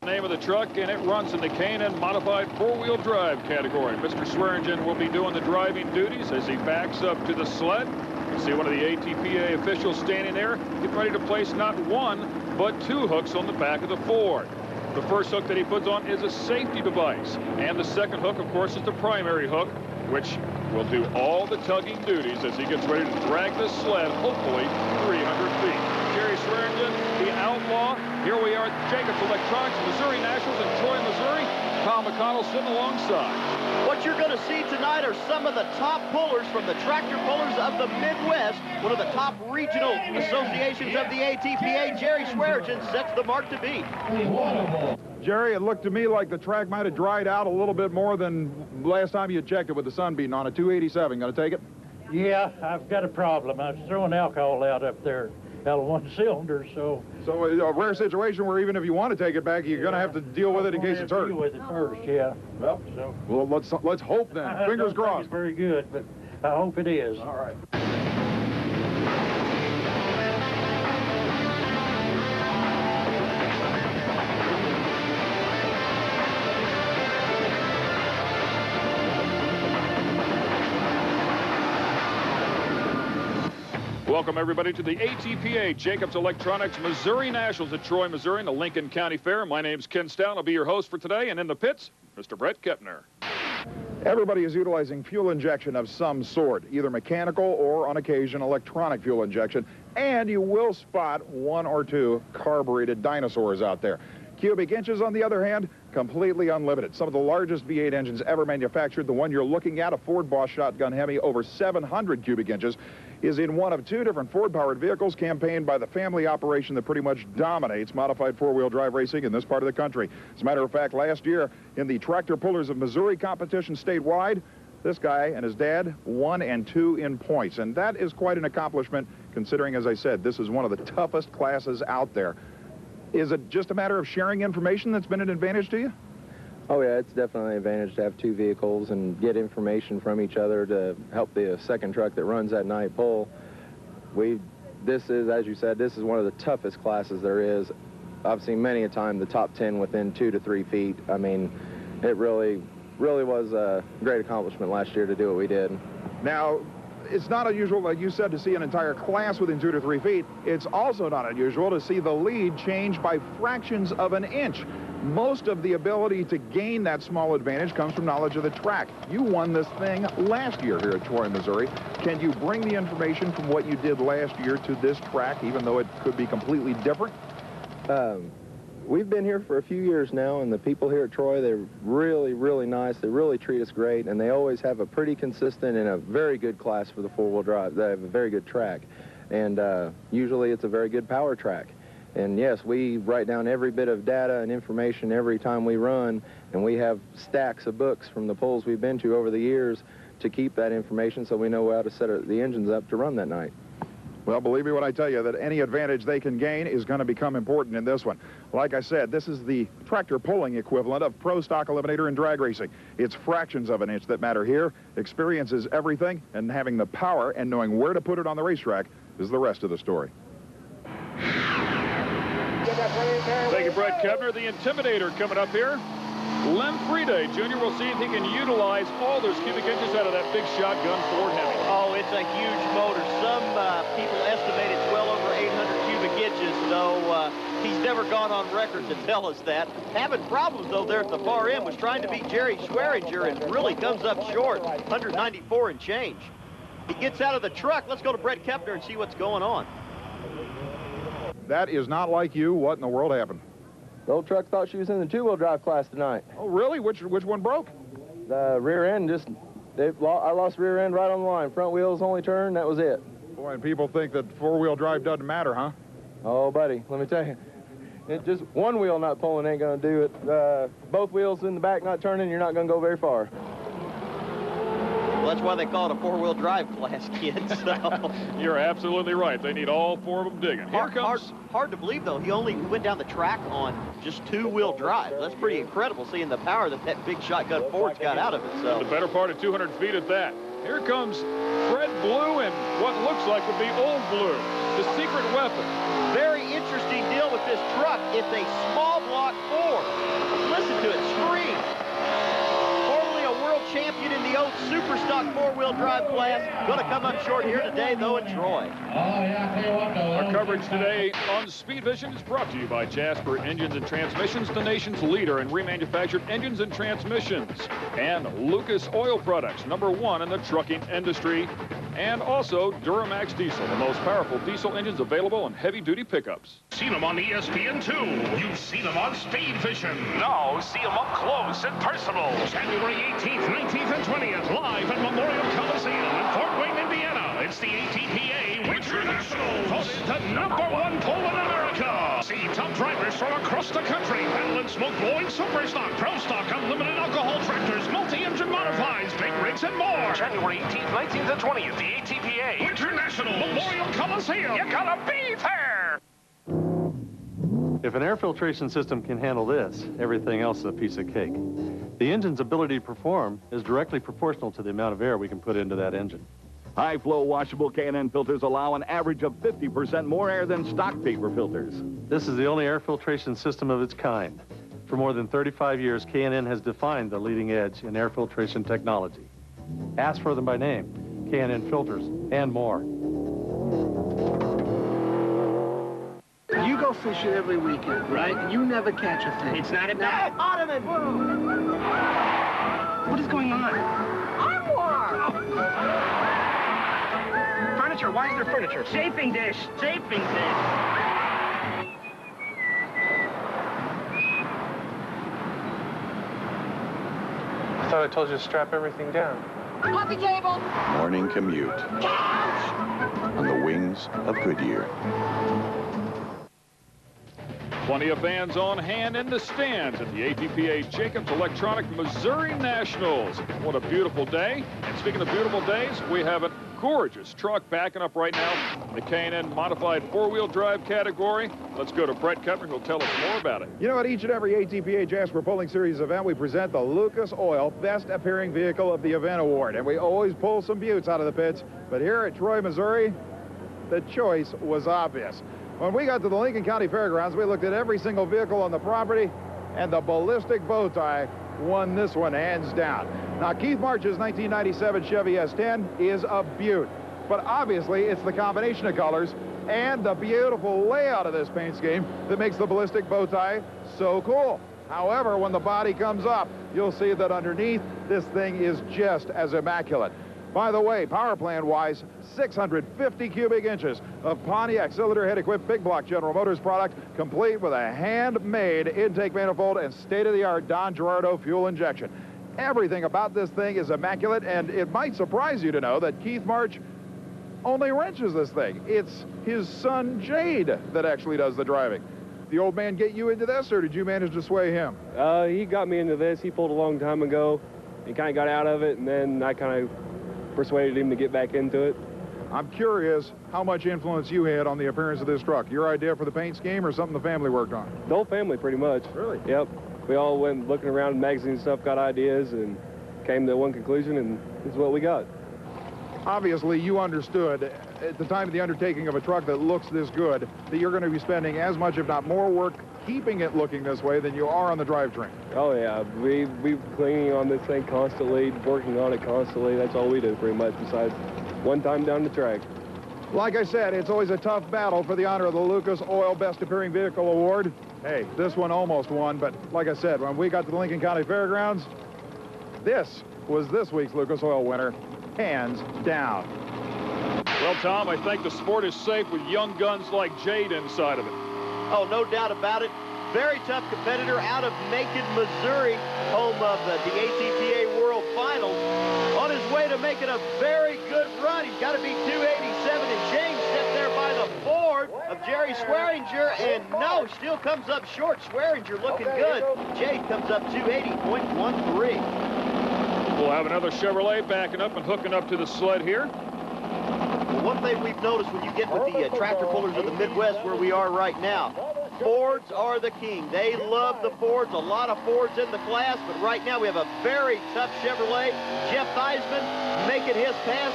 Name of the truck, and it runs in the K&N modified four-wheel drive category. Mr. Swearingen will be doing the driving duties as he backs up to the sled. You see one of the ATPA officials standing there, getting ready to place not one, but two hooks on the back of the Ford. The first hook that he puts on is a safety device, and the second hook, of course, is the primary hook, which will do all the tugging duties as he gets ready to drag the sled, hopefully 300 feet. Jerry Swearingen, the outlaw. Here we are at Jacobs Electronics, Missouri Nationals in Troy, Missouri. Tom McConnell sitting alongside. What you're going to see tonight are some of the top pullers from the tractor pullers of the Midwest, one of the top regional associations of the ATPA. Jerry Swearingen sets the mark to beat. Jerry, it looked to me like the track might have dried out a little bit more than last time you checked it with the sun beating on it. 287, going to take it? Yeah, I've got a problem. I was throwing alcohol out up there out of one cylinder, so a rare situation where even if you want to take it back, you're going to have to deal with it in case it's hurt. Deal with it first, yeah. Well, let's hope then. Fingers crossed. It's very good, but I hope it is. All right. Welcome, everybody, to the ATPA Jacobs Electronics Missouri Nationals at Troy, Missouri, in the Lincoln County Fair. My name's Ken Stout. I'll be your host for today. And in the pits, Mr. Brett Kepner. Everybody is utilizing fuel injection of some sort, either mechanical or, on occasion, electronic fuel injection. And you will spot one or two carbureted dinosaurs out there. Cubic inches, on the other hand, completely unlimited. Some of the largest V8 engines ever manufactured. The one you're looking at, a Ford Boss shotgun Hemi, over 700 cubic inches, is in one of two different Ford-powered vehicles campaigned by the family operation that pretty much dominates modified four-wheel drive racing in this part of the country. As a matter of fact, last year in the Tractor Pullers of Missouri competition statewide, this guy and his dad 1 and 2 in points. And that is quite an accomplishment, considering, as I said, this is one of the toughest classes out there. Is it just a matter of sharing information that's been an advantage to you? Oh, yeah, it's definitely an advantage to have two vehicles and get information from each other to help the second truck that runs that night pull. This is, as you said, this is one of the toughest classes there is. I've seen many a time the top 10 within 2 to 3 feet. I mean, it really was a great accomplishment last year to do what we did. Now, it's not unusual, like you said, to see an entire class within 2 to 3 feet. It's also not unusual to see the lead change by fractions of an inch. Most of the ability to gain that small advantage comes from knowledge of the track. You won this thing last year here at Troy, Missouri. Can you bring the information from what you did last year to this track, even though it could be completely different? We've been here for a few years now, and the people here at Troy, they're really, really nice. They really treat us great, and they always have a pretty consistent and a very good class for the four-wheel drive. They have a very good track, and usually it's a very good power track. And yes, we write down every bit of data and information every time we run, and we have stacks of books from the pulls we've been to over the years to keep that information so we know how to set the engines up to run that night. Well, believe me when I tell you that any advantage they can gain is going to become important in this one. Like I said, this is the tractor pulling equivalent of pro stock eliminator in drag racing. It's fractions of an inch that matter here. Experience is everything, and having the power and knowing where to put it on the racetrack is the rest of the story. Thank you, Brett Kepner. The Intimidator coming up here. Len Friede Jr. will see if he can utilize all those cubic inches out of that big shotgun Ford Hemi. Oh, it's a huge motor. Some people estimate it's well over 800 cubic inches, though he's never gone on record to tell us that. Having problems, though, there at the far end, was trying to beat Jerry Swearingen and really comes up short, 194 and change. He gets out of the truck. Let's go to Brett Kepner and see what's going on. That is not like you. What in the world happened? The old truck thought she was in the two-wheel drive class tonight. Oh, really? Which one broke? The rear end I lost rear end right on the line. Front wheels only turned, that was it. Boy, and people think that four-wheel drive doesn't matter, huh? Oh, buddy, let me tell you. Just one wheel not pulling ain't going to do it. Both wheels in the back not turning, you're not going to go very far. Well, that's why they call it a four-wheel drive class, kids. So. You're absolutely right. They need all four of them digging. Here comes... Hard to believe, though. He only went down the track on just two-wheel drive. That's pretty incredible, seeing the power that big shotgun Ford's got out of it. So the better part of 200 feet at that. Here comes Fred Blue and what looks like would be Old Blue, the secret weapon. Very interesting deal with with this truck. It's a small block Ford. Listen to it scream. Formerly a world champion in the old super stock four-wheel drive class. Going to come up short here today, though, in Troy. Our coverage today on Speed Vision is brought to you by Jasper Engines and Transmissions, the nation's leader in remanufactured engines and transmissions, and Lucas Oil Products, #1 in the trucking industry, and also Duramax Diesel, the most powerful diesel engines available in heavy-duty pickups. Seen them on ESPN2. You've seen them on Speed Vision. Now see them up close and personal. January 18th, 19th, and 20th, live at Memorial Coliseum in Fort Wayne, Indiana. It's the ATPA Winter Nationals, voted the #1 pole in America. See top drivers from across the country. Battle and smoke blowing super stock, pro stock, unlimited alcohol tractors, multi-engine modifieds, big rigs, and more. January 18th, 19th, and 20th, the ATPA Winter Nationals, Memorial Coliseum. You gotta be there. If an air filtration system can handle this, everything else is a piece of cake. The engine's ability to perform is directly proportional to the amount of air we can put into that engine. High-flow washable K&N filters allow an average of 50% more air than stock paper filters. This is the only air filtration system of its kind. For more than 35 years, K&N has defined the leading edge in air filtration technology. Ask for them by name, K&N Filters, and more. You go fishing every weekend, right? You never catch a thing. It's not a bad ottoman. What is going on? Furniture. Why is there furniture? Chafing dish. Chafing dish. I thought I told you to strap everything down. Coffee table. Morning commute. Couch. On the wings of Goodyear. Plenty of fans on hand in the stands at the ATPA Jacobs Electronic Missouri Nationals. What a beautiful day. And speaking of beautiful days, we have a gorgeous truck backing up right now in the K&N modified four-wheel drive category. Let's go to Brett Kuttner, who'll tell us more about it. You know, at each and every ATPA Jasper Pulling Series event, we present the Lucas Oil Best Appearing Vehicle of the Event Award. And we always pull some beauts out of the pits. But here at Troy, Missouri, the choice was obvious. When we got to the Lincoln County Fairgrounds, we looked at every single vehicle on the property, and the ballistic bow tie won this one hands down. Now, Keith March's 1997 Chevy S10 is a beaut, but obviously it's the combination of colors and the beautiful layout of this paint scheme that makes the ballistic bow tie so cool. However, when the body comes up, you'll see that underneath, this thing is just as immaculate. By the way, power plant-wise, 650 cubic inches of Pontiac cylinder head-equipped big block General Motors product, complete with a handmade intake manifold and state-of-the-art Don Gerardo fuel injection. Everything about this thing is immaculate, and it might surprise you to know that Keith March only wrenches this thing. It's his son, Jade, that actually does the driving. The old man get you into this, or did you manage to sway him? He got me into this. He pulled a long time ago. He kind of got out of it, and then I kind of persuaded him to get back into it. I'm curious how much influence you had on the appearance of this truck. Your idea for the paint scheme or something the family worked on? The whole family, pretty much. Really? Yep. We all went looking around in magazines and stuff, got ideas, and came to one conclusion, and this is what we got. Obviously, you understood at the time of the undertaking of a truck that looks this good that you're going to be spending as much, if not more, work keeping it looking this way than you are on the drivetrain. Oh, yeah. We've cleaning on this thing constantly, working on it constantly. That's all we do, pretty much, besides one time down the track. Like I said, it's always a tough battle for the honor of the Lucas Oil Best Appearing Vehicle Award. Hey, this one almost won, but like I said, when we got to the Lincoln County Fairgrounds, this was this week's Lucas Oil winner, hands down. Well, Tom, I think the sport is safe with young guns like Jade inside of it. Oh, no doubt about it. Very tough competitor out of Macon, Missouri, home of the ATPA World Finals. On his way to making a very good run. He's got to beat 287 and change. Stepped there by the Ford of Jerry Swearinger, and no, still comes up short. Swearinger looking good. Jade comes up 280.13. We'll have another Chevrolet backing up and hooking up to the sled here. Well, one thing we've noticed when you get with the tractor pullers of the Midwest where we are right now, Fords are the king. They love the Fords. A lot of Fords in the class, but right now we have a very tough Chevrolet. Jeff Theismann making his pass.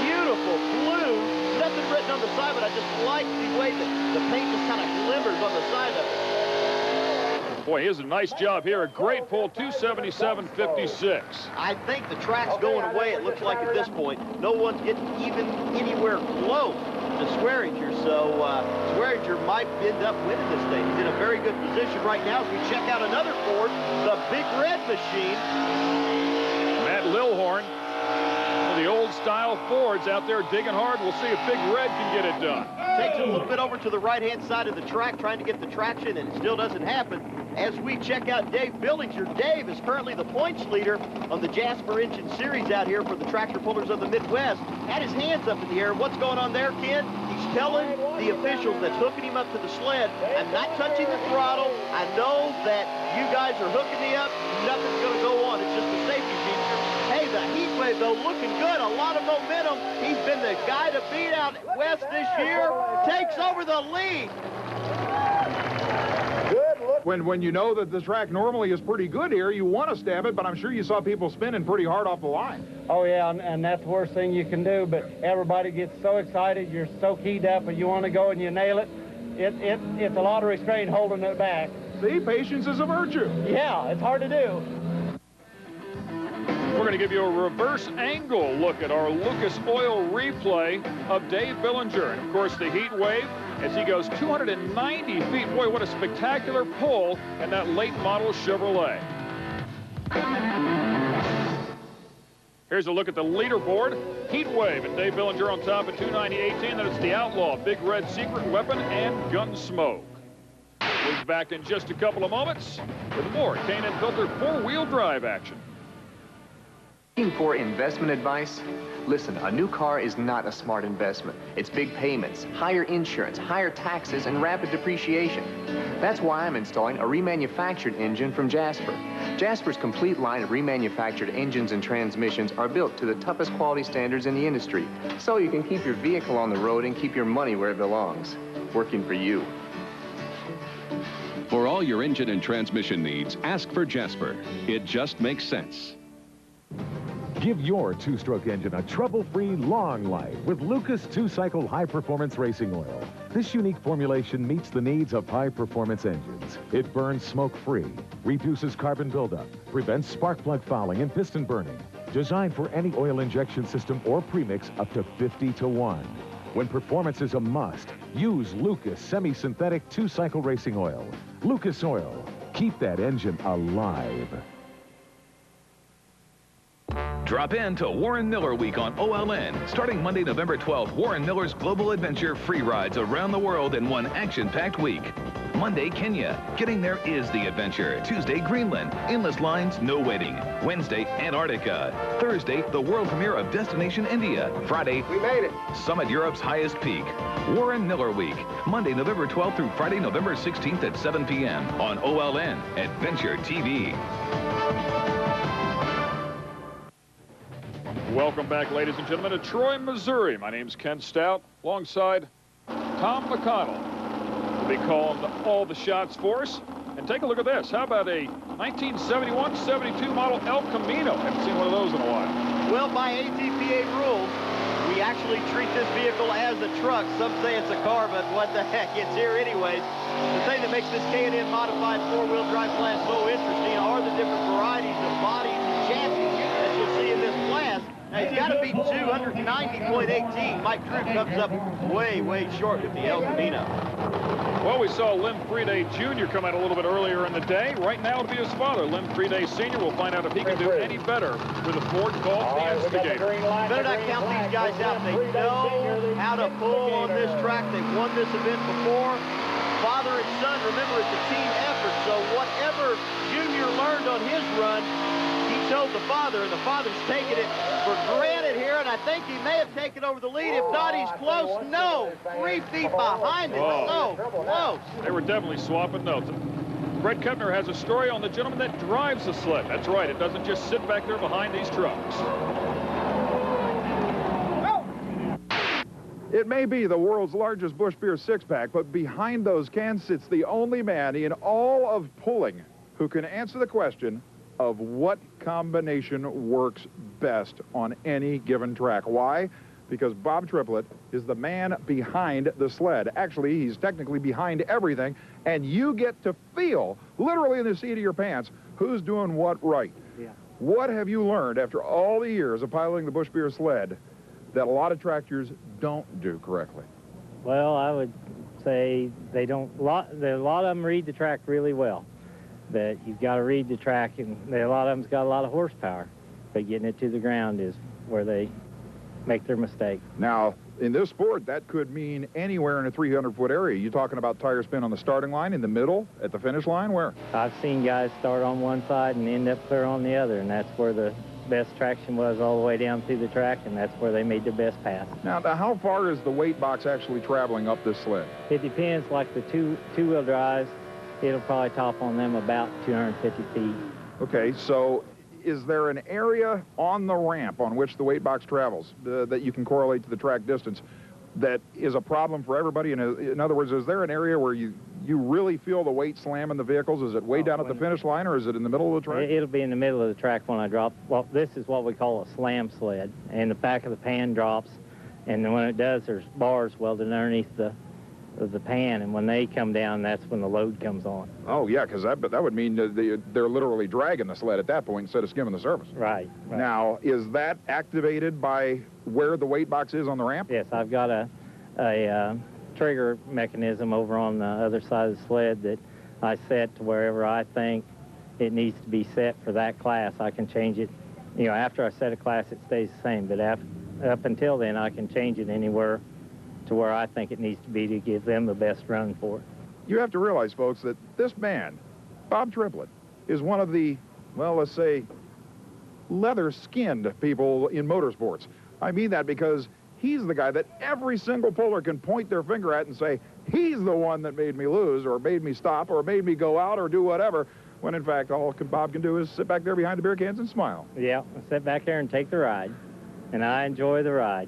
Beautiful blue. Nothing written on the side, but I just like the way that the paint just kind of glimmers on the side of it. Boy, he has a nice job here. A great pull, 277.56. I think the track's going away, it looks like at this point. No one's getting even anywhere close to Swearinger, so Swearinger might end up winning this thing. He's in a very good position right now as we check out another Ford, the Big Red machine. Matt Lilhorn, the old-style Fords out there digging hard. We'll see if Big Red can get it done. Takes it a little bit over to the right-hand side of the track, trying to get the traction, and it still doesn't happen. As we check out Dave Billings, Dave is currently the points leader on the Jasper Engine Series out here for the tractor pullers of the Midwest. Had his hands up in the air. What's going on there, Ken? He's telling the officials that's hooking him up to the sled, I'm not touching the throttle. I know that you guys are hooking me up. Nothing's going to go on. It's just a safety feature. Hey, the heat wave, though, looking good. A lot of momentum. He's been the guy to beat out west this year. Takes over the lead. When you know that the track normally is pretty good here, you want to stab it, but I'm sure you saw people spinning pretty hard off the line. Oh, yeah, and that's the worst thing you can do, but everybody gets so excited, you're so keyed up, and you want to go and you nail it. It's a lot of restraint holding it back. See, patience is a virtue. Yeah, it's hard to do. We're going to give you a reverse angle look at our Lucas Oil replay of Dave Billinger. And, of course, the heat wave as he goes 290 feet. Boy, what a spectacular pull in that late model Chevrolet. Here's a look at the leaderboard. Heat wave and Dave Billinger on top at 290.18. Then it's the Outlaw, Big Red Secret Weapon, and Gunsmoke. We'll be back in just a couple of moments with more K&N Filter four-wheel drive action. Looking for investment advice? Listen, a new car is not a smart investment. It's big payments, higher insurance, higher taxes, and rapid depreciation. That's why I'm installing a remanufactured engine from Jasper. Jasper's complete line of remanufactured engines and transmissions are built to the toughest quality standards in the industry, so you can keep your vehicle on the road and keep your money where it belongs. Working for you. For all your engine and transmission needs, ask for Jasper. It just makes sense. Give your two-stroke engine a trouble-free long life with Lucas two-cycle high-performance racing oil. This unique formulation meets the needs of high-performance engines. It burns smoke-free, reduces carbon buildup, prevents spark plug fouling and piston burning. Designed for any oil injection system or premix up to 50-to-1. When performance is a must, use Lucas semi-synthetic two-cycle racing oil. Lucas Oil. Keep that engine alive. Drop in to Warren Miller Week on OLN. Starting Monday, November 12th, Warren Miller's Global Adventure free rides around the world in one action-packed week. Monday, Kenya. Getting there is the adventure. Tuesday, Greenland. Endless lines, no waiting. Wednesday, Antarctica. Thursday, the world premiere of Destination India. Friday, we made it. Summit Europe's highest peak. Warren Miller Week. Monday, November 12th through Friday, November 16th at 7 p.m. on OLN Adventure TV. Welcome back, ladies and gentlemen, to Troy, Missouri. My name's Ken Stout, alongside Tom McConnell. Will be calling all the shots for us. And take a look at this. How about a 1971-72 model El Camino? Haven't seen one of those in a while. Well, by ATPA rules, we actually treat this vehicle as a truck. Some say it's a car, but what the heck, it's here anyways. The thing that makes this K&N modified four-wheel drive class so interesting are the different varieties of bodies and chassis that you'll see in this class. Now, he's got to beat 290.18. Mike Drew comes up way, way short with the El Camino. Well, we saw Lim Friday Jr. come out a little bit earlier in the day. Right now, it'll be his father, Lim Friday Sr. We'll find out if he can do any better with a Ford called the Instigator. Better not count these guys out. They know how to pull on this track. They've won this event before. Father and son, remember, it's a team effort. So whatever Junior learned on his run, he told the father, and the father's taking it for granted here, and I think he may have taken over the lead. If not, he's close. No, 3 feet behind him. So close. They were definitely swapping notes. Brett Kepner has a story on the gentleman that drives the sled. That's right. It doesn't just sit back there behind these trucks. It may be the world's largest Busch Beer six-pack, but behind those cans sits the only man in all of pulling who can answer the question of what combination works best on any given track. Why? because Bob Triplett is the man behind the sled. Actually, he's technically behind everything, and you get to feel, literally in the seat of your pants, who's doing what right. Yeah. What have you learned after all the years of piloting the Bush Beer sled that a lot of tractors don't do correctly? Well, I would say they don't. A lot of them read the track really well. But you've got to read the track, and a lot of them's got a lot of horsepower. But getting it to the ground is where they make their mistake. Now, in this sport, that could mean anywhere in a 300-foot area. You talking about tire spin on the starting line, in the middle, at the finish line, where? I've seen guys start on one side and end up clear on the other, and that's where the best traction was all the way down through the track, and that's where they made their best pass. Now how far is the weight box actually traveling up this sled? It depends. Like the two-wheel drives, it'll probably top on them about 250 feet. Okay, so is there an area on the ramp on which the weight box travels that you can correlate to the track distance that is a problem for everybody? In other words, is there an area where you really feel the weight slamming the vehicles? Is it way down at the finish line, or is it in the middle of the track? It'll be in the middle of the track when I drop. Well, this is what we call a slam sled, and the back of the pan drops, and then when it does, there's bars welded underneath the pan, and when they come down, that's when the load comes on. Oh, yeah, because that would mean they're literally dragging the sled at that point instead of skimming the surface. Right. Now, is that activated by where the weight box is on the ramp? Yes, I've got a trigger mechanism over on the other side of the sled that I set to wherever I think it needs to be set for that class. I can change it. You know, after I set a class, it stays the same, but up until then, I can change it anywhere to where I think it needs to be to give them the best run for it. You have to realize, folks, that this man, Bob Triplett, is one of the, well, let's say, leather-skinned people in motorsports. I mean that because he's the guy that every single puller can point their finger at and say, he's the one that made me lose, or made me stop, or made me go out, or do whatever, when in fact all Bob can do is sit back there behind the beer cans and smile. Yeah, I sit back there and take the ride, and I enjoy the ride.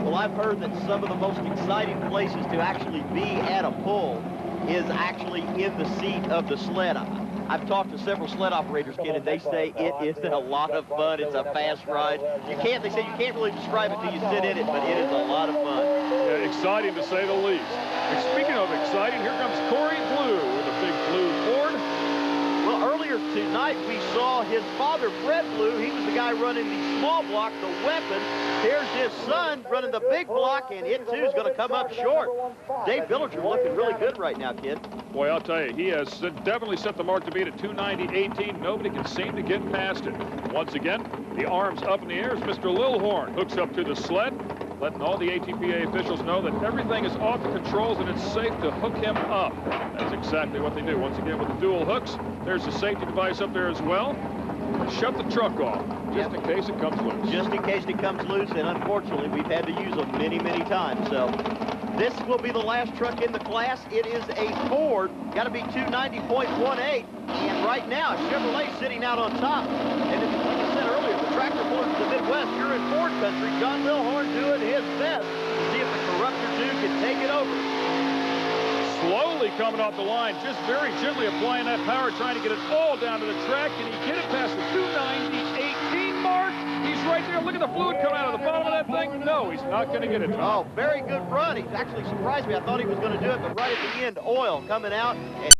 Well, I've heard that some of the most exciting places to actually be at a pull is actually in the seat of the sled. I've talked to several sled operators, Ken, and they say it is a lot of fun. It's a fast ride. They say you can't really describe it till you sit in it, but it is a lot of fun. Yeah, exciting to say the least. And speaking of exciting, here comes Corey Blue with a big blue Ford. Well, earlier tonight we saw his father, Fred Blue. He was the guy running the small block, the Weapon. Here's his son running the big block, and it, too, is going to come up short. Dave Billinger looking really good right now, kid. Boy, I'll tell you, he has definitely set the mark to beat at 290.18. Nobody can seem to get past it. Once again, the arms up in the air as Mr. Lilhorn hooks up to the sled, letting all the ATPA officials know that everything is off the controls and it's safe to hook him up. That's exactly what they do. Once again, with the dual hooks, there's a safety device up there as well. Shut the truck off, just in case it comes loose. Just in case it comes loose, and unfortunately, we've had to use them many, many times. So this will be the last truck in the class. It is a Ford, got to be 290.18, and right now, Chevrolet sitting out on top. And like I said earlier, the tractor pullers of the Midwest, you're in Ford country. John Lilhorn doing his best to see if the Corruptor 2 can take it over. Slowly coming off the line, just very gently applying that power, trying to get it all down to the track. Can he get it past the 290.18 mark? He's right there. Look at the fluid coming out of the bottom of that thing. No, he's not going to get it. Oh, very good run. He's actually surprised me. I thought he was going to do it, but right at the end, oil coming out, and